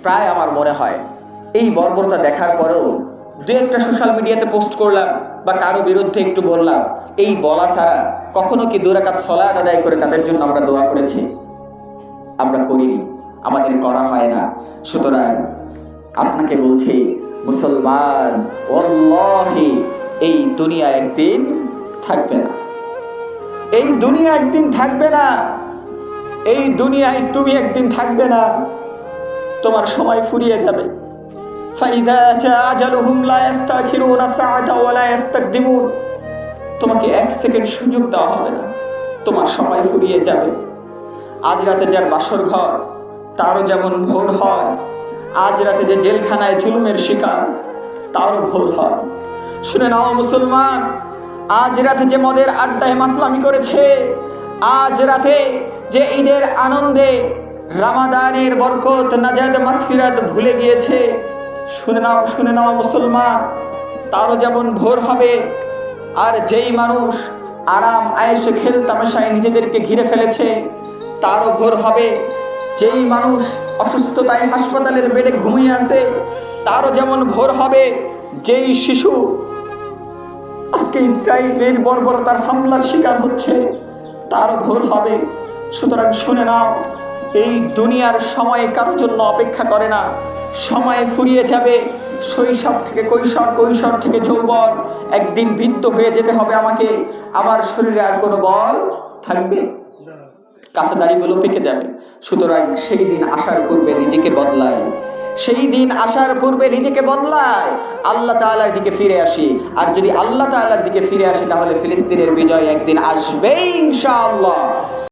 প্রায় আমার মনে হয় এই বর্বরতা দেখার পরেও দু একটা সোশ্যাল মিডিয়াতে পোস্ট করলাম বা কারো বিরুদ্ধে একটু বললাম, এই বলা ছাড়া কখনো কি 2 রাকাত সালাত আদায় করে তাদের জন্য আমরা দোয়া করেছি? আমরা করিনি, আমাদের করা হয় না। সুতরাং আপনাকে বলছি মুসলমান, ওয়াল্লাহি এই দুনিয়া একদিন থাকবে না, এই দুনিয়া একদিন থাকবে না, এই দুনিয়ায় তুমি একদিন থাকবে না, তোমার সময় ফুরিয়ে যাবে। ফাইদা জাআ আজালুহুম লা ইস্তাখিরুনা সাআতা ওয়া লা ইস্তাকদিমুন। তোমাকে 1 সেকেন্ড সুযোগ দেওয়া হবে না, তোমার সময় ফুরিয়ে যাবে। আজ রাতে যার বাসর ঘর তারও যেমন ভোর হয়, আজ রাতে যে জেলখানায় জুলুমের শিকার তারও ভোর হয়। শুনে নাও মুসলমান, আজ রাতে যে মদের আড্ডায় মাতলামি করেছে, আজ রাতে যে ঈদের আনন্দে রামাদানের বরকত নাজাত মাগফিরাত ভুলে গিয়েছে, শুনে নাও মুসলমান, তারও যেমন ভোর হবে। আর যেই মানুষ আরাম আয়েশে খেল তামাশায় নিজেদেরকে ঘিরে ফেলেছে তারও ভোর হবে। যেই মানুষ অসুস্থতায় হাসপাতালের বেডে ঘুমিয়ে আছে তারও যেমন ভোর হবে। যেই শিশু আজকে ইসরায়েলের বর্বরতার হামলার শিকার হচ্ছে তারও ভোর হবে। সুতরাং শুনে নাও, এই দুনিয়ার সময় কারোর জন্য অপেক্ষা করে না, সময় ফুরিয়ে যাবে। শৈশব থেকে কৈশোর, কৈশোর থেকে যৌবন, একদিন বৃদ্ধ হয়ে যেতে হবে আমাকে। আমার শরীরে আর কোনো বল থাকবে, কাঁচা দাড়িগুলো পেকে যাবে। সুতরাং সেই দিন আসার পূর্বে নিজেকে বদলায়, সেই দিন আসার পূর্বে নিজেকে বদলায়, আল্লাহ তাআলার দিকে ফিরে আসি। আর যদি আল্লাহ তাআলার দিকে ফিরে আসি তাহলে ফিলিস্তিনের বিজয় একদিন আসবেই ইনশাআল্লাহ।